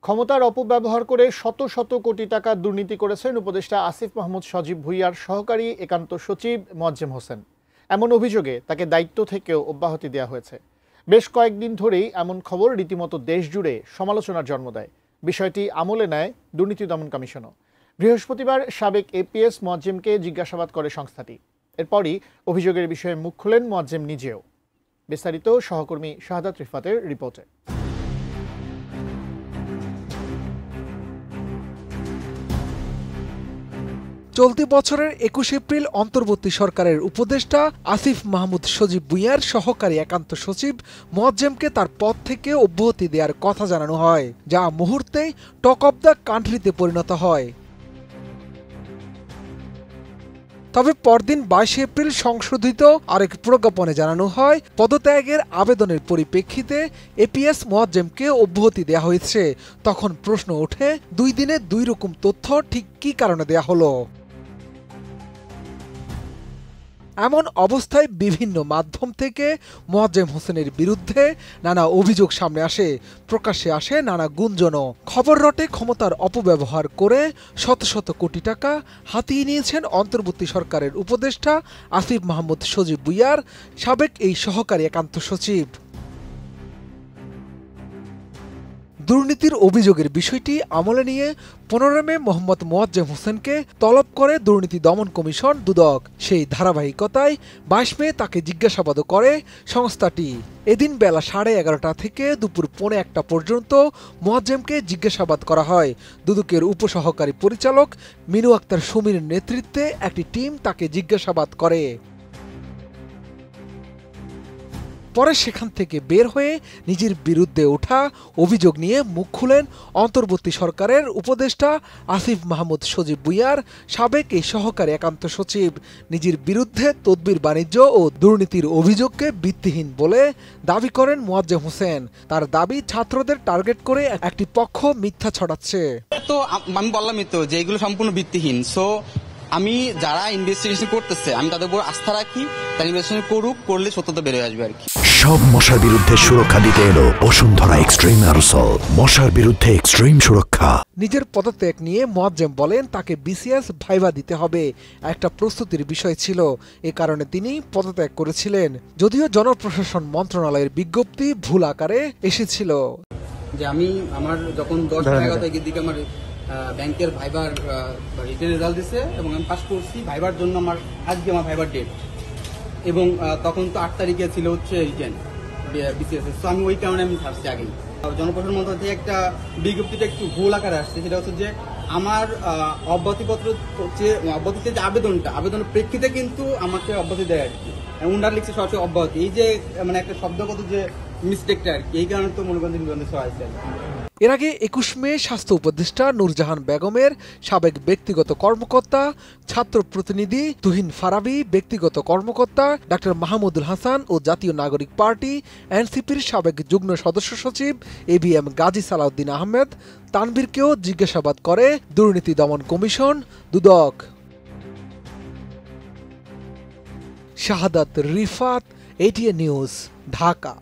ক্ষমতার অপব্যবহার করে শত শত কোটি টাকা দুর্নীতি করেছেন উপদেষ্টা আসিফ মাহমুদ সজীব ভুঁইয়ার সহকারী একান্ত সচিব মোয়াজ্জেম হোসেন। এমন অভিযোগে তাকে দায়িত্ব থেকেও অব্যাহতি দেওয়া হয়েছে। বেশ কয়েকদিন ধরেই এমন খবর রীতিমতো দেশ জুড়ে সমালোচনার জন্ম দেয়। বিষয়টি আমলে নেয় দুর্নীতি দমন কমিশনও। বৃহস্পতিবার সাবেক এপিএস মোয়াজ্জেমকে জিজ্ঞাসাবাদ করে সংস্থাটি। এরপরই অভিযোগের বিষয়ে মুখ খুলেন মোয়াজ্জেম নিজেও। বিস্তারিত সহকর্মী শাহাদাত রিফাতের রিপোর্টে। চলতি বছরের ২১ এপ্রিল অন্তর্বর্তী সরকারের উপদেষ্টা আসিফ মাহমুদ সজীব ভুঁইয়ার সহকারী একান্ত সচিব মোয়াজ্জেমকে তার পদ থেকে অব্যাহতি দেওয়ার কথা জানানো হয়, যা মুহূর্তেই টক অব দ্য কান্ট্রিতে পরিণত হয়। তবে পরদিন ২২ এপ্রিল সংশোধিত আরেক প্রজ্ঞাপনে জানানো হয়, পদত্যাগের আবেদনের পরিপ্রেক্ষিতে এপিএস মোয়াজ্জেমকে অব্যাহতি দেওয়া হয়েছে। তখন প্রশ্ন ওঠে, ২ দিনে ২ রকম তথ্য ঠিক কী কারণে দেওয়া হলো? এমন অবস্থায় বিভিন্ন মাধ্যম থেকে মোয়াজ্জেম হোসেনের বিরুদ্ধে নানা অভিযোগ সামনে আসে, প্রকাশ্যে আসে নানা গুঞ্জনও। খবর রটে ক্ষমতার অপব্যবহার করে শত শত কোটি টাকা হাতিয়ে নিয়েছেন অন্তর্বর্তী সরকারের উপদেষ্টা আসিফ মাহমুদ সজীব ভুঁইয়ার সাবেক এই সহকারী একান্ত সচিব। দুর্নীতির অভিযোগের বিষয়টি আমলে নিয়ে ১৫ মে মোহাম্মদ মোয়াজ্জেম হোসেনকে তলব করে দুর্নীতি দমন কমিশন দুদক। সেই ধারাবাহিকতায় ২২ মে তাকে জিজ্ঞাসাবাদও করে সংস্থাটি। এদিন বেলা ১১:৩০ থেকে দুপুর ১:১ পর্যন্ত মোয়াজ্জেমকে জিজ্ঞাসাবাদ করা হয়। দুদকের উপসহকারী পরিচালক মিনু আক্তার সুমির নেতৃত্বে একটি টিম তাকে জিজ্ঞাসাবাদ করে। পরে সেখান থেকে বের হয়ে নিজের বিরুদ্ধে ওঠা অভিযোগ নিয়ে মুখ খুলেন অন্তর্বর্তী সরকারের উপদেষ্টা আসিফ মাহমুদ সজীব ভুঁইয়ার সাবেক এই সহকারী একান্ত সচিব। নিজের বিরুদ্ধে তদবির বাণিজ্য ও দুর্নীতির অভিযোগকে ভিত্তিহীন বলে দাবি করেন মোয়াজ্জেম হোসেন। তার দাবি, ছাত্রদের টার্গেট করে একটি পক্ষ মিথ্যা ছড়াচ্ছে। তো আমি বললামই তো যে এগুলো সম্পূর্ণ ভিত্তিহীন। আমি যারা ইনভেস্টিগেশন করতেছে আমি তাদের উপর আস্থা রাখি, তারা ইনভেস্টিগেশন করলে সত্যতা বেরিয়ে আসবে আর কি। সব মশার বিরুদ্ধে সুরক্ষা দিতে এলো বসুন্ধরা এক্সট্রিম অ্যারোসল, মশার বিরুদ্ধে এক্সট্রিম সুরক্ষা। নিজের পদত্যাগ নিয়ে মোয়াজ্জেম বলেন, তাকে বিসিএস ভাইভা দিতে হবে, একটা প্রস্তুতির বিষয় ছিল, এ কারণে তিনি পদত্যাগ করেছিলেন। যদিও জনপ্রশাসন মন্ত্রণালয়ের বিজ্ঞপ্তি ভুল আকারে এসেছিল। যে আমি আমার যখন ১০-১১ তারিখের দিকে আমার ব্যাংকের ভাইবার রিটেন রেজাল্ট দিছে এবং আমি পাস করছি ভাইবার জন্য, আজকে আমার ভাইবার ডেট, এবং তখন তো ৮ তারিখে ছিল হচ্ছে রিটেন বিসিএস। তো আমি ওই কারণে আমি ছাড়ছি আগেই। জনপ্রশাসন মন্ত্রণালয় থেকে একটা বিজ্ঞপ্তিটা একটু ভুল আকারে আসছে, সেটা হচ্ছে যে আমার অব্যাহতিপত্র হচ্ছে অব্যাহতিতে যে আবেদনের প্রেক্ষিতে কিন্তু আমাকে অব্যাহতি দেয় আর কি। উনার লিখছে সরাসরি অব্যাহতি, এই যে মানে একটা শব্দগত যে মিস্টেকটা আর কি, এই কারণে তো মনে করেন বিবন্ধে সহায়তা। এর আগে ২১ মে স্বাস্থ্য উপদেষ্টা নূরজাহান বেগমের সাবেক ব্যক্তিগত কর্মকর্তা, ছাত্র প্রতিনিধি তুহিন ফারাবি, ব্যক্তিগত কর্মকর্তা ডাক্তার মাহমুদুল হাসান ও জাতীয় নাগরিক পার্টি এনসিপির সাবেক যুগ্ম সদস্য সচিব এবিএম গাজী সালাউদ্দিন আহমেদ তানভীরকেও জিজ্ঞাসাবাদ করে দুর্নীতি দমন কমিশন দুদক। শাহাদাত রিফাত, এটিএন নিউজ, ঢাকা।